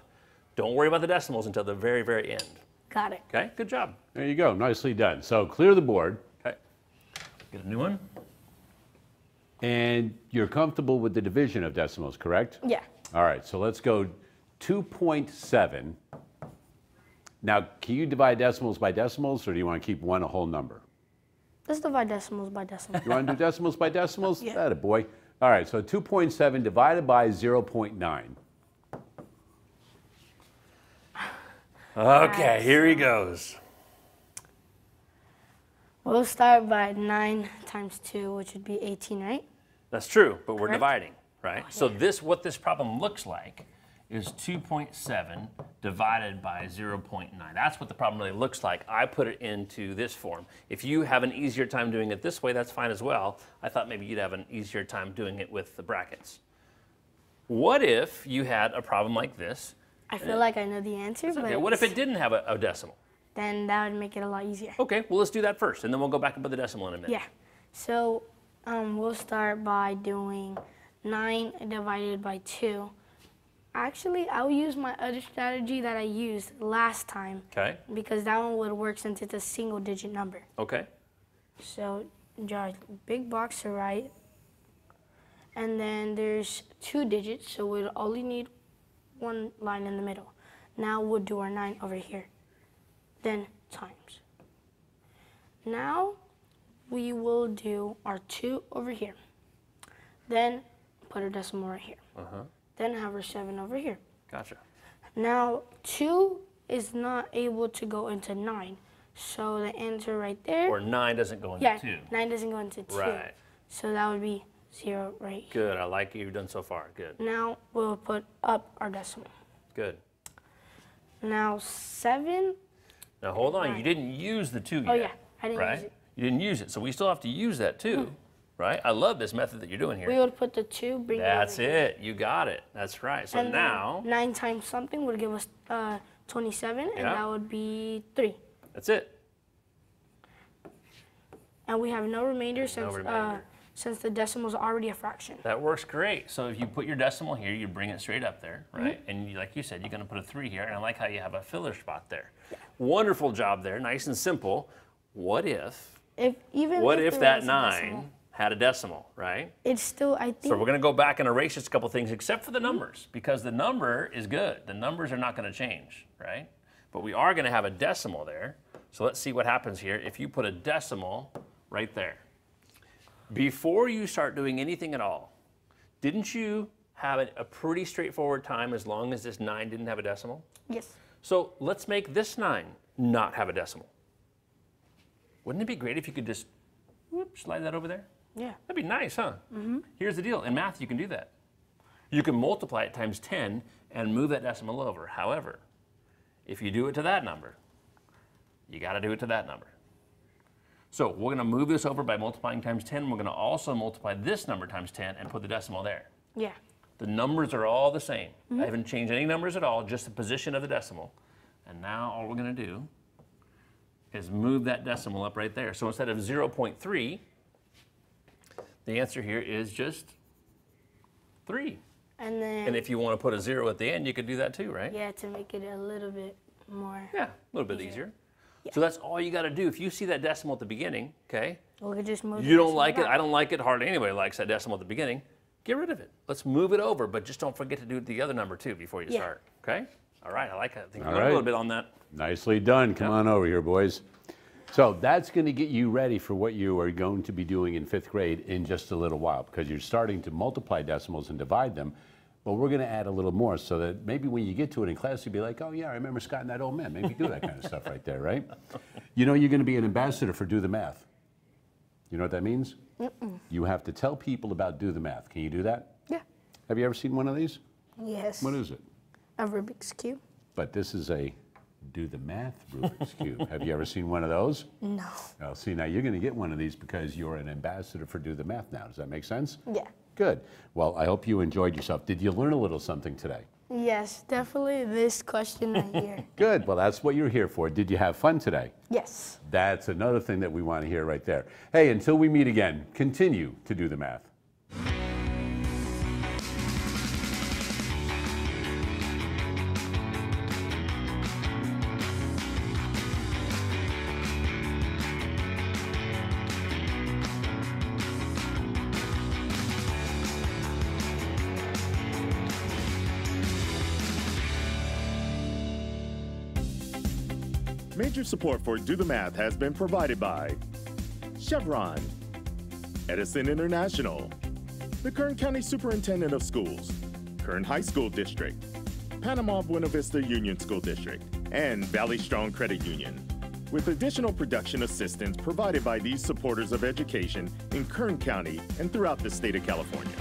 Don't worry about the decimals until the very, very end. Got it. Okay, good job. There you go, nicely done. So clear the board. Okay, get a new one. And you're comfortable with the division of decimals, correct? Yeah. All right, so let's go 2.7. Now, can you divide decimals by decimals, or do you want to keep one a whole number? Let's divide decimals by decimals. You want to do decimals by decimals? Yeah. Atta boy. All right, so 2.7 divided by 0.9. Okay, here he goes. We'll start by 9 times 2, which would be 18, right? That's true, but we're Correct. dividing, right? So what this problem looks like is 2.7 divided by 0.9. That's what the problem really looks like. I put it into this form. If you have an easier time doing it this way, that's fine as well. I thought maybe you'd have an easier time doing it with the brackets. What if you had a problem like this? I feel like I know the answer, but Okay, what if it didn't have a decimal? then that would make it a lot easier. Okay, well, let's do that first, and then we'll go back and put the decimal in a minute. Yeah. So we'll start by doing 9 divided by 2. Actually, I'll use my other strategy that I used last time. Okay. Because that one would work since it's a single digit number. Okay. So draw a big box to write. And then there's 2 digits, so we'll only need 1 line in the middle. Now we'll do our 9 over here. Then times. Now we will do our 2 over here. Then put a decimal right here. Then have our 7 over here. Gotcha. Now 2 is not able to go into 9. So the answer right there. Or 9 doesn't go into 2. 9 doesn't go into 2. Right. So that would be 0 right here. Good, I like what you've done so far. Good. Now we'll put up our decimal. Good. Now 7. Now hold on, you didn't use the 2 yet. Oh yeah, I didn't right? use it. You didn't use it, so we still have to use that too, right? I love this method that you're doing here. We would put the 2, bring That's it over here. it, you got it, that's right. So And now, 9 times something would give us 27, and Yeah. that would be 3. that's it. And we have no remainder remainder. since the decimal is already a fraction. That works great. So if you put your decimal here, you bring it straight up there, right? And like you said, you're gonna put a 3 here, and I like how you have a filler spot there. Yeah. Wonderful job there, nice and simple. What if If that there was a 9 decimal, had a decimal, right? it's still, I think. So we're gonna go back and erase just a couple things except for the numbers, because the number is good. The numbers are not gonna change, right? But we are gonna have a decimal there. So let's see what happens here if you put a decimal right there. Before you start doing anything at all, didn't you have a pretty straightforward time as long as this 9 didn't have a decimal? Yes. So let's make this 9 not have a decimal. Wouldn't it be great if you could just slide that over there? Yeah. That'd be nice, huh? Here's the deal. In math, you can do that. You can multiply it times 10 and move that decimal over. However, if you do it to that number, you got to do it to that number. So we're going to move this over by multiplying times 10. We're going to also multiply this number times 10 and put the decimal there. Yeah. The numbers are all the same. I haven't changed any numbers at all, just the position of the decimal. And now all we're going to do is move that decimal up right there. So instead of 0.3, the answer here is just 3. And then. And if you want to put a 0 at the end, you could do that too, right? Yeah, to make it a little bit more. Yeah, a little bit easier. So that's all you got to do. If you see that decimal at the beginning, okay? We could just move. You don't like it. I don't like it. Hardly anybody likes that decimal at the beginning. Get rid of it. Let's move it over, but just don't forget to do the other number too before you start. Okay? All right. I like it. I think you learned a little bit on that. Nicely done. Come on over here, boys. So that's going to get you ready for what you are going to be doing in 5th grade in just a little while, because you're starting to multiply decimals and divide them. But we're going to add a little more so that maybe when you get to it in class, you'll be like, oh, yeah, I remember Scott and that old man. Maybe do that kind of stuff right there, right? You know, you're going to be an ambassador for Do the Math. You know what that means? You have to tell people about Do the Math. Can you do that? Yeah. Have you ever seen one of these? Yes. What is it? A Rubik's Cube. But this is a Do the Math Rubik's Cube. Have you ever seen one of those? No. Well, see, now you're going to get one of these because you're an ambassador for Do the Math now. Does that make sense? Yeah. Good. Well, I hope you enjoyed yourself. Did you learn a little something today? Yes, definitely this question right here. Good. Well, that's what you're here for. Did you have fun today? Yes. That's another thing that we want to hear right there. Hey, until we meet again, continue to do the math. Major support for Do the Math has been provided by Chevron, Edison International, the Kern County Superintendent of Schools, Kern High School District, Panama Buena Vista Union School District, and Valley Strong Credit Union, with additional production assistance provided by these supporters of education in Kern County and throughout the state of California.